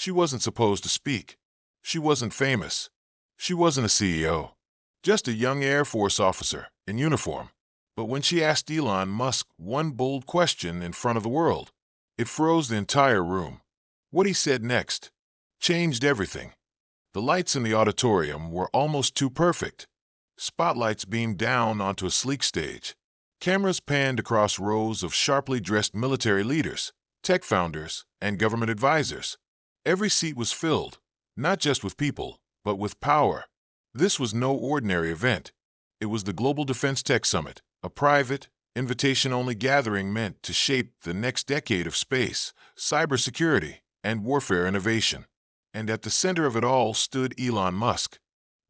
She wasn't supposed to speak. She wasn't famous. She wasn't a CEO. Just a young Air Force officer in uniform. But when she asked Elon Musk one bold question in front of the world, it froze the entire room. What he said next changed everything. The lights in the auditorium were almost too perfect. Spotlights beamed down onto a sleek stage. Cameras panned across rows of sharply dressed military leaders, tech founders, and government advisors. Every seat was filled, not just with people, but with power. This was no ordinary event. It was the Global Defense Tech Summit, a private, invitation-only gathering meant to shape the next decade of space, cybersecurity, and warfare innovation. And at the center of it all stood Elon Musk,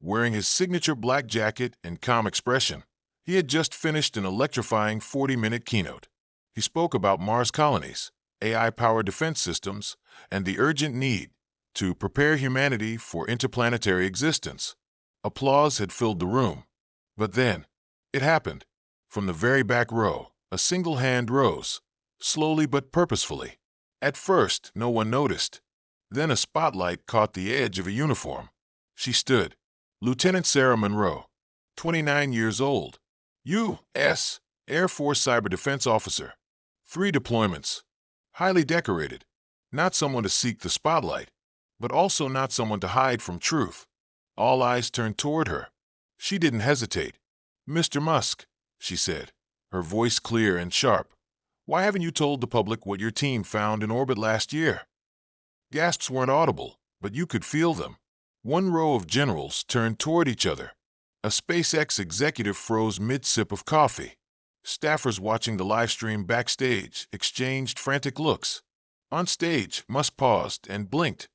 wearing his signature black jacket and calm expression. He had just finished an electrifying 40-minute keynote. He spoke about Mars colonies, AI-powered defense systems, and the urgent need to prepare humanity for interplanetary existence. Applause had filled the room. But then, it happened. From the very back row, a single hand rose, slowly but purposefully. At first, no one noticed. Then a spotlight caught the edge of a uniform. She stood. Lieutenant Sarah Monroe, 29 years old, U.S. Air Force Cyber Defense Officer. 3 deployments. Highly decorated. Not someone to seek the spotlight, but also not someone to hide from truth. All eyes turned toward her. She didn't hesitate. "Mr. Musk," she said, her voice clear and sharp, "why haven't you told the public what your team found in orbit last year?" Gasps weren't audible, but you could feel them. One row of generals turned toward each other. A SpaceX executive froze mid-sip of coffee. Staffers watching the live stream backstage exchanged frantic looks. On stage, Musk paused and blinked.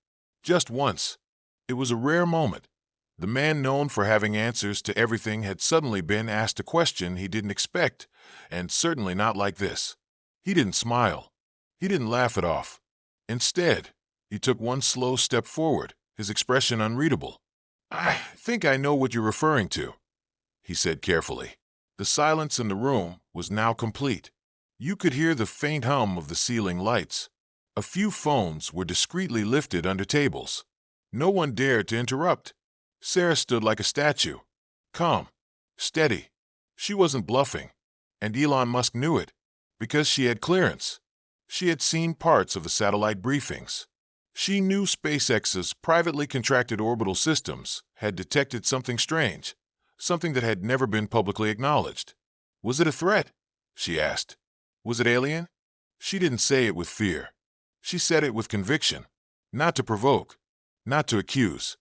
Just once. It was a rare moment. The man known for having answers to everything had suddenly been asked a question he didn't expect, and certainly not like this. He didn't smile. He didn't laugh it off. Instead, he took one slow step forward, his expression unreadable. "I think I know what you're referring to," he said carefully. The silence in the room was now complete. You could hear the faint hum of the ceiling lights. A few phones were discreetly lifted under tables. No one dared to interrupt. Sarah stood like a statue, calm, steady. She wasn't bluffing, and Elon Musk knew it, because she had clearance. She had seen parts of the satellite briefings. She knew SpaceX's privately contracted orbital systems had detected something strange, something that had never been publicly acknowledged. Was it a threat? She asked. Was it alien? She didn't say it with fear. She said it with conviction, not to provoke, not to accuse,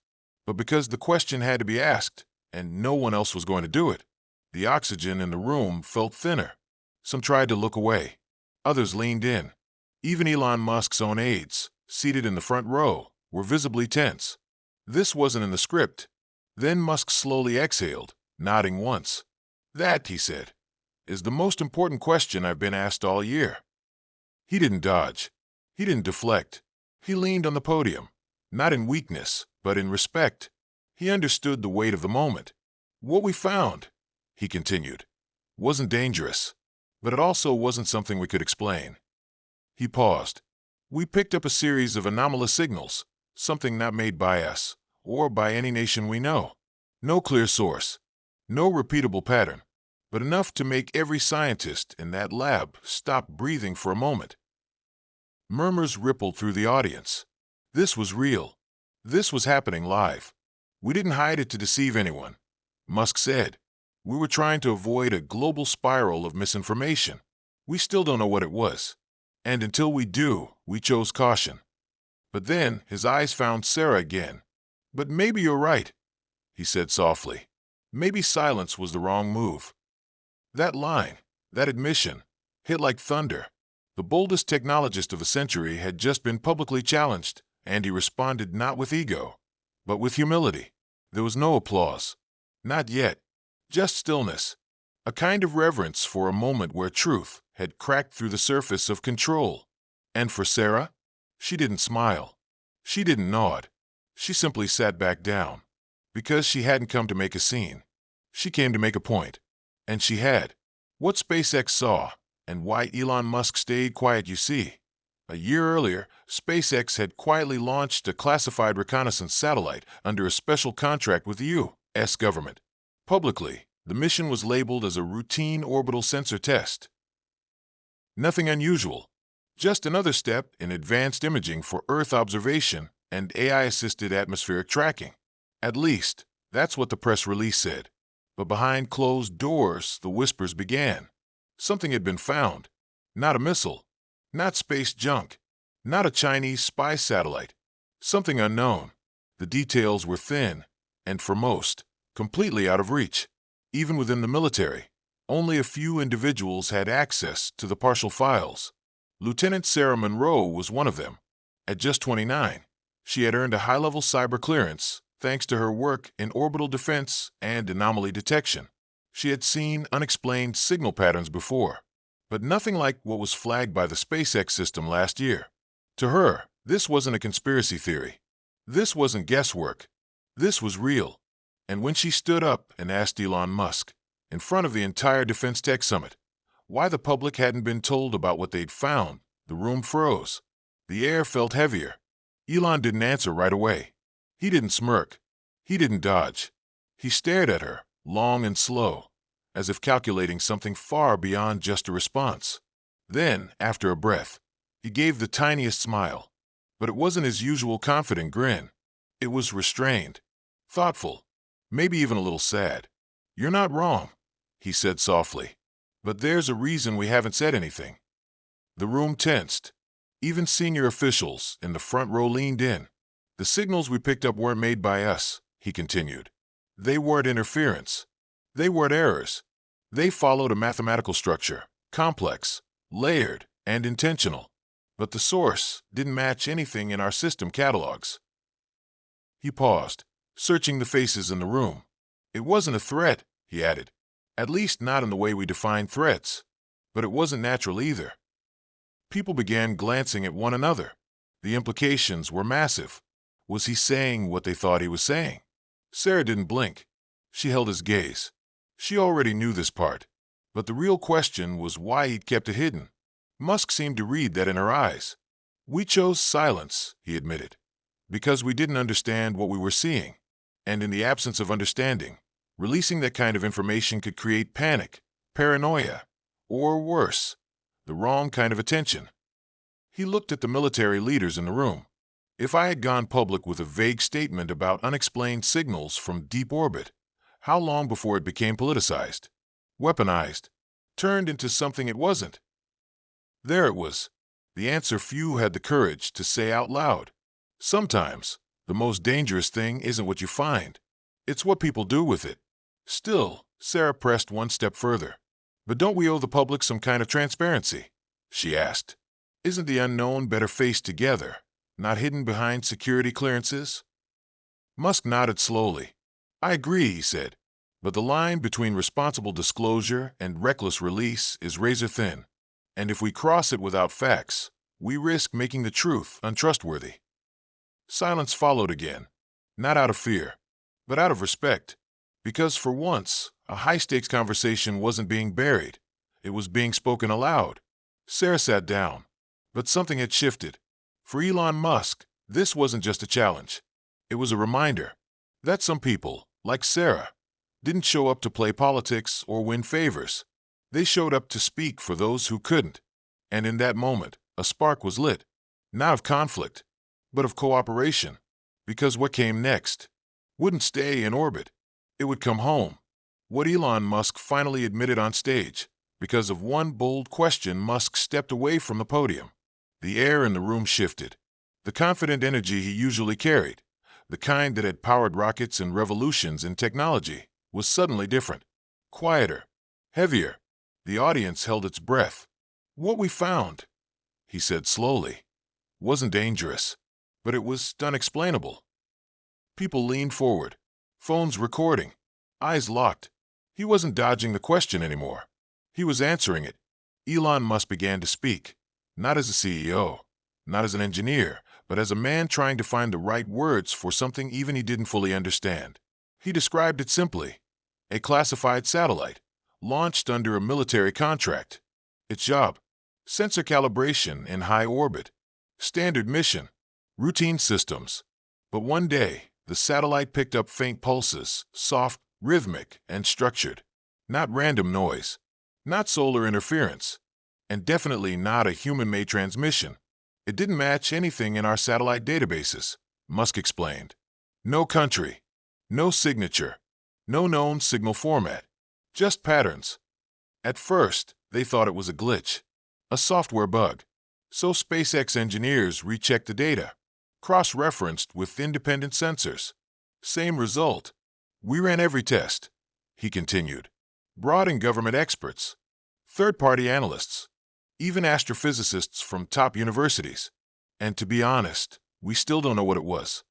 but because the question had to be asked, and no one else was going to do it. The oxygen in the room felt thinner. Some tried to look away. Others leaned in. Even Elon Musk's own aides, seated in the front row, were visibly tense. This wasn't in the script. Then Musk slowly exhaled, nodding once. "That," he said, "is the most important question I've been asked all year." He didn't dodge. He didn't deflect. He leaned on the podium, not in weakness, but in respect. He understood the weight of the moment. "What we found," he continued, "wasn't dangerous, but it also wasn't something we could explain." He paused. "We picked up a series of anomalous signals, something not made by us, or by any nation we know. No clear source, no repeatable pattern, but enough to make every scientist in that lab stop breathing for a moment." Murmurs rippled through the audience. This was real. This was happening live. "We didn't hide it to deceive anyone," Musk said. "We were trying to avoid a global spiral of misinformation. We still don't know what it was. And until we do, we chose caution." But then his eyes found Sarah again. "But maybe you're right," he said softly. "Maybe silence was the wrong move." That line, that admission, hit like thunder. The boldest technologist of the century had just been publicly challenged, and he responded not with ego, but with humility. There was no applause. Not yet. Just stillness. A kind of reverence for a moment where truth had cracked through the surface of control. And for Sarah, she didn't smile. She didn't nod. She simply sat back down. Because she hadn't come to make a scene. She came to make a point. And she had. What SpaceX saw, and why Elon Musk stayed quiet, you see. A year earlier, SpaceX had quietly launched a classified reconnaissance satellite under a special contract with the U.S. government. Publicly, the mission was labeled as a routine orbital sensor test. Nothing unusual, just another step in advanced imaging for Earth observation and AI-assisted atmospheric tracking. At least, that's what the press release said. But behind closed doors, the whispers began. Something had been found. Not a missile. Not space junk. Not a Chinese spy satellite. Something unknown. The details were thin, and for most, completely out of reach. Even within the military, only a few individuals had access to the partial files. Lieutenant Sarah Monroe was one of them. At just 29, she had earned a high-level cyber clearance thanks to her work in orbital defense and anomaly detection. She had seen unexplained signal patterns before, but nothing like what was flagged by the SpaceX system last year. To her, this wasn't a conspiracy theory. This wasn't guesswork. This was real. And when she stood up and asked Elon Musk, in front of the entire Defense Tech Summit, why the public hadn't been told about what they'd found, the room froze. The air felt heavier. Elon didn't answer right away. He didn't smirk. He didn't dodge. He stared at her, long and slow, as if calculating something far beyond just a response. Then, after a breath, he gave the tiniest smile. But it wasn't his usual confident grin. It was restrained, thoughtful, maybe even a little sad. "You're not wrong," he said softly. "But there's a reason we haven't said anything." The room tensed. Even senior officials in the front row leaned in. "The signals we picked up weren't made by us," he continued. "They weren't interference. They weren't errors. They followed a mathematical structure, complex, layered, and intentional. But the source didn't match anything in our system catalogs." He paused, searching the faces in the room. "It wasn't a threat," he added. "At least not in the way we define threats. But it wasn't natural either." People began glancing at one another. The implications were massive. Was he saying what they thought he was saying? Sarah didn't blink. She held his gaze. She already knew this part. But the real question was why he'd kept it hidden. Musk seemed to read that in her eyes. "We chose silence," he admitted, "because we didn't understand what we were seeing. And in the absence of understanding, releasing that kind of information could create panic, paranoia, or worse, the wrong kind of attention." He looked at the military leaders in the room. If I had gone public with a vague statement about unexplained signals from deep orbit, how long before it became politicized, weaponized, turned into something it wasn't? There it was, the answer few had the courage to say out loud. Sometimes, the most dangerous thing isn't what you find. It's what people do with it. Still, Sarah pressed one step further. "But don't we owe the public some kind of transparency?" she asked. "Isn't the unknown better faced together, not hidden behind security clearances?" Musk nodded slowly. "I agree," he said. "But the line between responsible disclosure and reckless release is razor thin. And if we cross it without facts, we risk making the truth untrustworthy." Silence followed again, not out of fear, but out of respect. Because for once, a high-stakes conversation wasn't being buried. It was being spoken aloud. Sarah sat down. But something had shifted. For Elon Musk, this wasn't just a challenge. It was a reminder that some people, like Sarah, didn't show up to play politics or win favors. They showed up to speak for those who couldn't. And in that moment, a spark was lit. Not of conflict, but of cooperation. Because what came next wouldn't stay in orbit. It would come home. What Elon Musk finally admitted on stage. Because of one bold question, Musk stepped away from the podium. The air in the room shifted. The confident energy he usually carried, the kind that had powered rockets and revolutions in technology, was suddenly different. Quieter. Heavier. The audience held its breath. "What we found," he said slowly, "wasn't dangerous, but it was unexplainable." People leaned forward, phones recording, eyes locked. He wasn't dodging the question anymore. He was answering it. Elon Musk began to speak, not as a CEO, not as an engineer, but as a man trying to find the right words for something even he didn't fully understand. He described it simply: a classified satellite, launched under a military contract. Its job: sensor calibration in high orbit, Standard mission. Routine systems. But one day, the satellite picked up faint pulses, soft, rhythmic, and structured. Not random noise. Not solar interference. And definitely not a human-made transmission. It didn't match anything in our satellite databases, Musk explained. No country. No signature. No known signal format. Just patterns. At first, they thought it was a glitch. A software bug. So SpaceX engineers rechecked the data. Cross-referenced with independent sensors. Same result. We ran every test, he continued. Brought in government experts. Third-party analysts. Even astrophysicists from top universities. And to be honest, we still don't know what it was.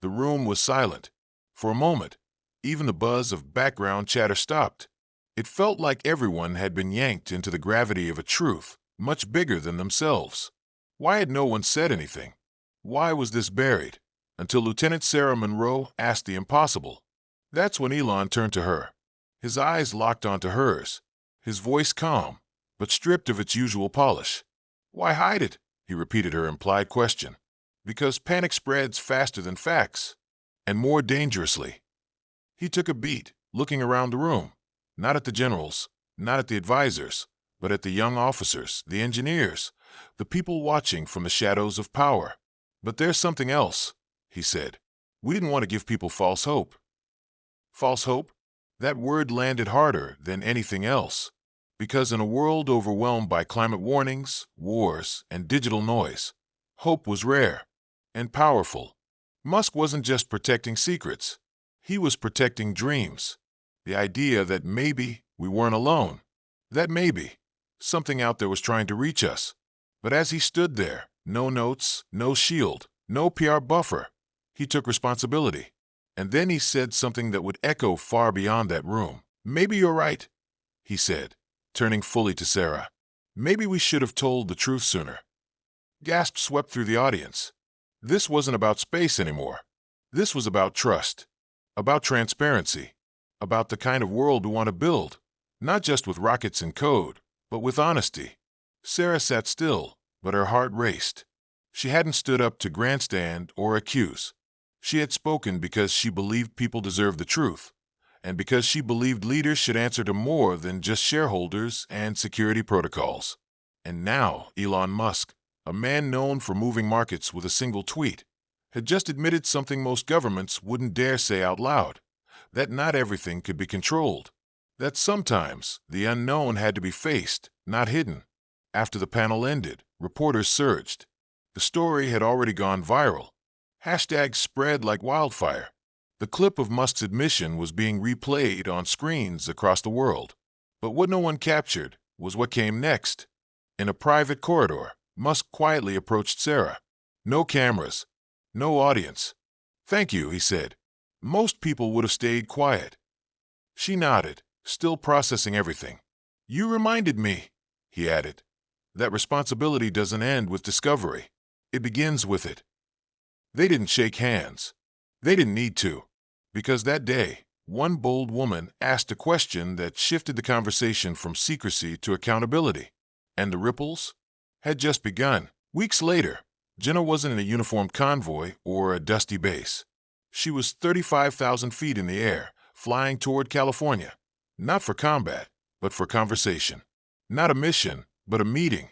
The room was silent. For a moment, even the buzz of background chatter stopped. It felt like everyone had been yanked into the gravity of a truth much bigger than themselves. Why had no one said anything? Why was this buried? Until Lieutenant Sarah Monroe asked the impossible. That's when Elon turned to her. His eyes locked onto hers. His voice calm, but stripped of its usual polish. Why hide it? He repeated her implied question. Because panic spreads faster than facts. And more dangerously. He took a beat, looking around the room. Not at the generals, not at the advisors, but at the young officers, the engineers, the people watching from the shadows of power. But there's something else, he said. We didn't want to give people false hope. False hope? That word landed harder than anything else. Because in a world overwhelmed by climate warnings, wars, and digital noise, hope was rare and powerful. Musk wasn't just protecting secrets. He was protecting dreams. The idea that maybe we weren't alone. That maybe something out there was trying to reach us. But as he stood there, no notes, no shield, no PR buffer, he took responsibility. And then he said something that would echo far beyond that room. Maybe you're right, he said, turning fully to Sarah. Maybe we should have told the truth sooner. Gasps swept through the audience. This wasn't about space anymore. This was about trust, about transparency, about the kind of world we want to build, not just with rockets and code, but with honesty. Sarah sat still, but her heart raced. She hadn't stood up to grandstand or accuse. She had spoken because she believed people deserved the truth, and because she believed leaders should answer to more than just shareholders and security protocols. And now Elon Musk, a man known for moving markets with a single tweet, had just admitted something most governments wouldn't dare say out loud, that not everything could be controlled, that sometimes the unknown had to be faced, not hidden. After the panel ended, reporters surged. The story had already gone viral. Hashtags spread like wildfire. The clip of Musk's admission was being replayed on screens across the world. But what no one captured was what came next. In a private corridor, Musk quietly approached Sarah. No cameras. No audience. Thank you, he said. Most people would have stayed quiet. She nodded, still processing everything. You reminded me, he added. That responsibility doesn't end with discovery. It begins with it. They didn't shake hands. They didn't need to. Because that day, one bold woman asked a question that shifted the conversation from secrecy to accountability. And the ripples had just begun. Weeks later, Jenna wasn't in a uniformed convoy or a dusty base. She was 35,000 feet in the air, flying toward California. Not for combat, but for conversation. Not a mission, but a meeting.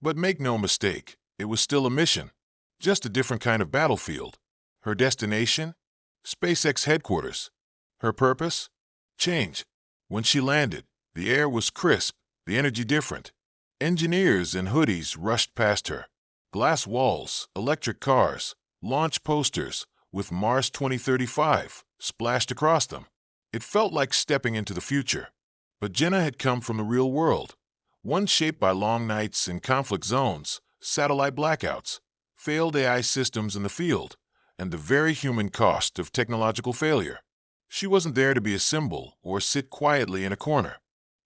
But make no mistake, it was still a mission. Just a different kind of battlefield. Her destination? SpaceX headquarters. Her purpose? Change. When she landed, the air was crisp, the energy different. Engineers in hoodies rushed past her. Glass walls, electric cars, launch posters with Mars 2035 splashed across them. It felt like stepping into the future. But Jenna had come from the real world, one shaped by long nights in conflict zones, satellite blackouts, failed AI systems in the field, and the very human cost of technological failure. She wasn't there to be a symbol or sit quietly in a corner.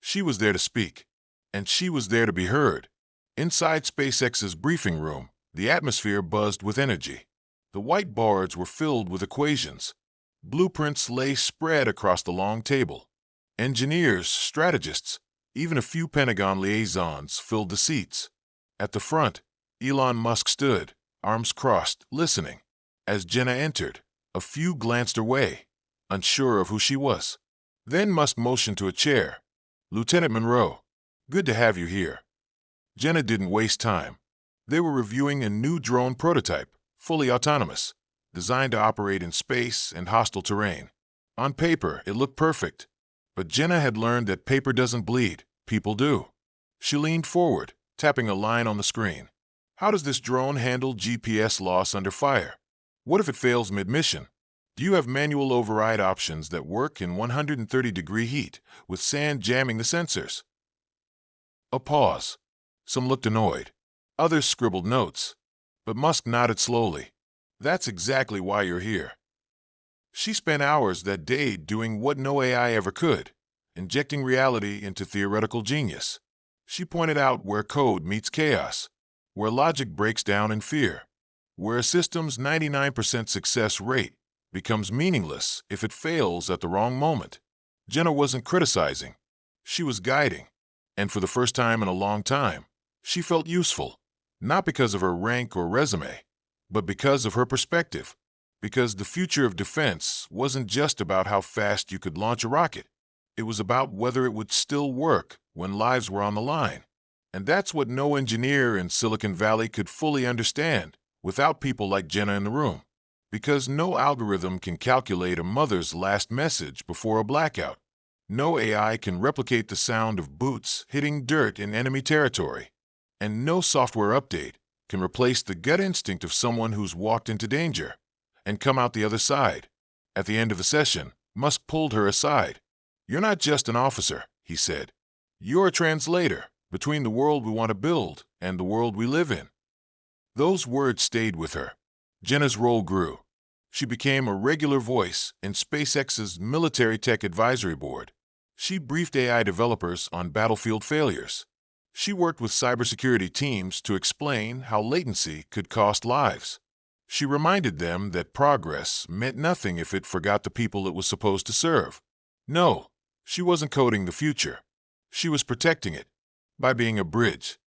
She was there to speak, and she was there to be heard. Inside SpaceX's briefing room, the atmosphere buzzed with energy. The whiteboards were filled with equations. Blueprints lay spread across the long table. Engineers, strategists, even a few Pentagon liaisons filled the seats. At the front, Elon Musk stood, arms crossed, listening. As Jenna entered, a few glanced her way, unsure of who she was. Then Musk motioned to a chair. "Lieutenant Monroe, good to have you here." Jenna didn't waste time. They were reviewing a new drone prototype, fully autonomous, designed to operate in space and hostile terrain. On paper, it looked perfect. But Jenna had learned that paper doesn't bleed, people do. She leaned forward, tapping a line on the screen. "How does this drone handle GPS loss under fire? What if it fails mid-mission? Do you have manual override options that work in 130-degree heat, with sand jamming the sensors?" A pause. Some looked annoyed. Others scribbled notes. But Musk nodded slowly. "That's exactly why you're here." She spent hours that day doing what no AI ever could, injecting reality into theoretical genius. She pointed out where code meets chaos, where logic breaks down in fear, where a system's 99% success rate becomes meaningless if it fails at the wrong moment. Jenna wasn't criticizing. She was guiding. And for the first time in a long time, she felt useful, not because of her rank or resume, but because of her perspective. Because the future of defense wasn't just about how fast you could launch a rocket. It was about whether it would still work when lives were on the line. And that's what no engineer in Silicon Valley could fully understand without people like Jenna in the room. Because no algorithm can calculate a mother's last message before a blackout. No AI can replicate the sound of boots hitting dirt in enemy territory. And no software update can replace the gut instinct of someone who's walked into danger and come out the other side. At the end of the session, Musk pulled her aside. "You're not just an officer," he said. "You're a translator between the world we want to build and the world we live in." Those words stayed with her. Jenna's role grew. She became a regular voice in SpaceX's Military Tech Advisory Board. She briefed AI developers on battlefield failures. She worked with cybersecurity teams to explain how latency could cost lives. She reminded them that progress meant nothing if it forgot the people it was supposed to serve. No, she wasn't coding the future. She was protecting it by being a bridge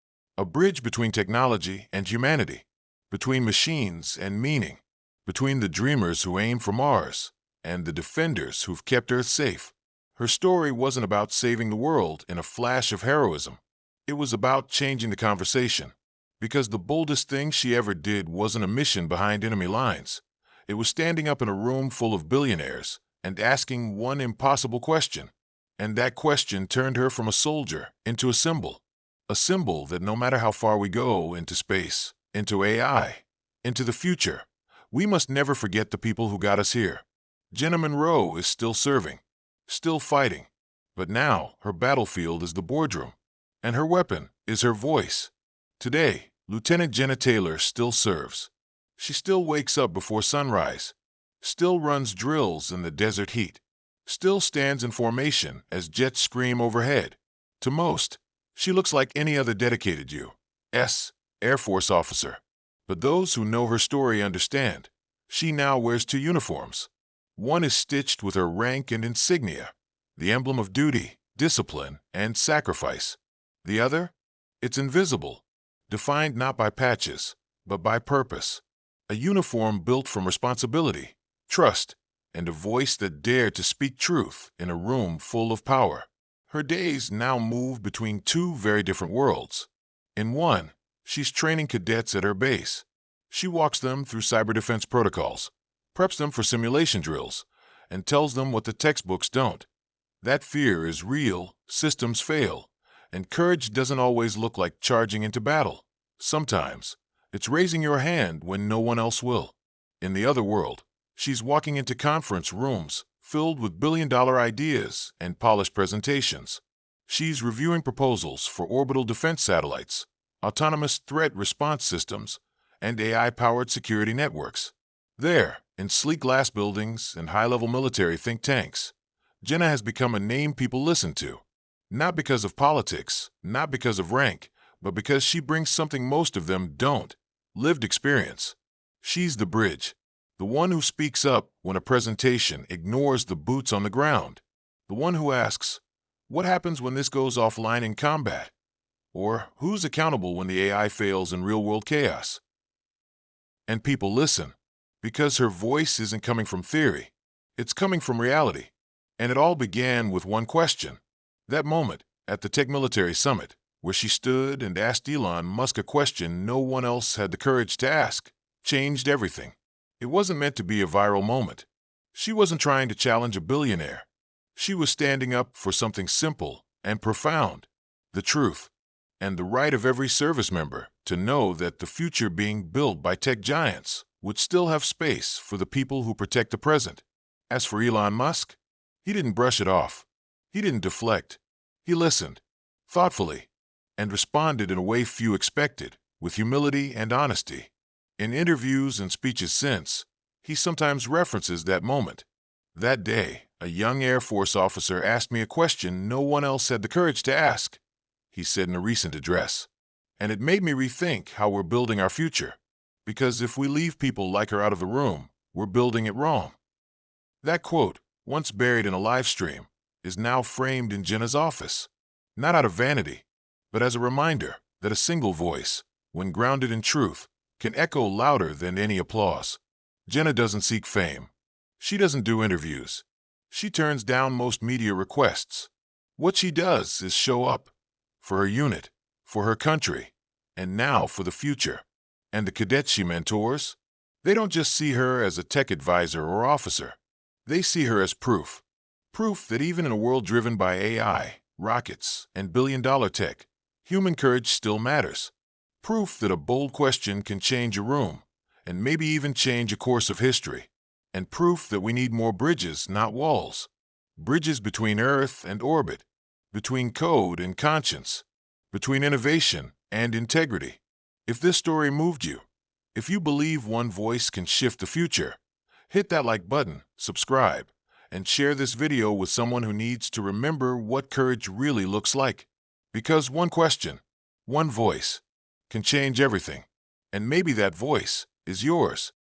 between technology and humanity, between machines and meaning, between the dreamers who aim for Mars and the defenders who've kept Earth safe. Her story wasn't about saving the world in a flash of heroism. It was about changing the conversation. Because the boldest thing she ever did wasn't a mission behind enemy lines. It was standing up in a room full of billionaires and asking one impossible question. And that question turned her from a soldier into a symbol. A symbol that no matter how far we go into space, into AI, into the future, we must never forget the people who got us here. Jenna Monroe is still serving, still fighting. But now her battlefield is the boardroom. And her weapon is her voice. Today, Lieutenant Jenna Taylor still serves. She still wakes up before sunrise, still runs drills in the desert heat, still stands in formation as jets scream overhead. To most, she looks like any other dedicated U.S. Air Force officer. But those who know her story understand. She now wears two uniforms. One is stitched with her rank and insignia, the emblem of duty, discipline, and sacrifice. The other? It's invisible. Defined not by patches, but by purpose. A uniform built from responsibility, trust, and a voice that dared to speak truth in a room full of power. Her days now move between two very different worlds. In one, she's training cadets at her base. She walks them through cyber defense protocols, preps them for simulation drills, and tells them what the textbooks don't. That fear is real, systems fail. And courage doesn't always look like charging into battle. Sometimes, it's raising your hand when no one else will. In the other world, she's walking into conference rooms filled with billion-dollar ideas and polished presentations. She's reviewing proposals for orbital defense satellites, autonomous threat response systems, and AI-powered security networks. There, in sleek glass buildings and high-level military think tanks, Jenna has become a name people listen to. Not because of politics, not because of rank, but because she brings something most of them don't: lived experience. She's the bridge, the one who speaks up when a presentation ignores the boots on the ground, the one who asks, "What happens when this goes offline in combat? Or who's accountable when the AI fails in real-world chaos? And people listen, because her voice isn't coming from theory. It's coming from reality. And it all began with one question. That moment at the Tech Military Summit, where she stood and asked Elon Musk a question no one else had the courage to ask, changed everything. It wasn't meant to be a viral moment. She wasn't trying to challenge a billionaire. She was standing up for something simple and profound, the truth, and the right of every service member to know that the future being built by tech giants would still have space for the people who protect the present. As for Elon Musk, he didn't brush it off. He didn't deflect. He listened, thoughtfully, and responded in a way few expected, with humility and honesty. In interviews and speeches since, he sometimes references that moment. That day, a young Air Force officer asked me a question no one else had the courage to ask, he said in a recent address. And it made me rethink how we're building our future. Because if we leave people like her out of the room, we're building it wrong. That quote, once buried in a live stream, is now framed in Jenna's office. Not out of vanity, but as a reminder that a single voice, when grounded in truth, can echo louder than any applause. Jenna doesn't seek fame. She doesn't do interviews. She turns down most media requests. What she does is show up for her unit, for her country, and now for the future. And the cadets she mentors, they don't just see her as a tech advisor or officer. They see her as proof. Proof that even in a world driven by AI, rockets, and billion-dollar tech, human courage still matters. Proof that a bold question can change a room, and maybe even change a course of history. And proof that we need more bridges, not walls. Bridges between Earth and orbit, between code and conscience, between innovation and integrity. If this story moved you, if you believe one voice can shift the future, hit that like button, subscribe, and share this video with someone who needs to remember what courage really looks like. Because one question, one voice, can change everything. And maybe that voice is yours.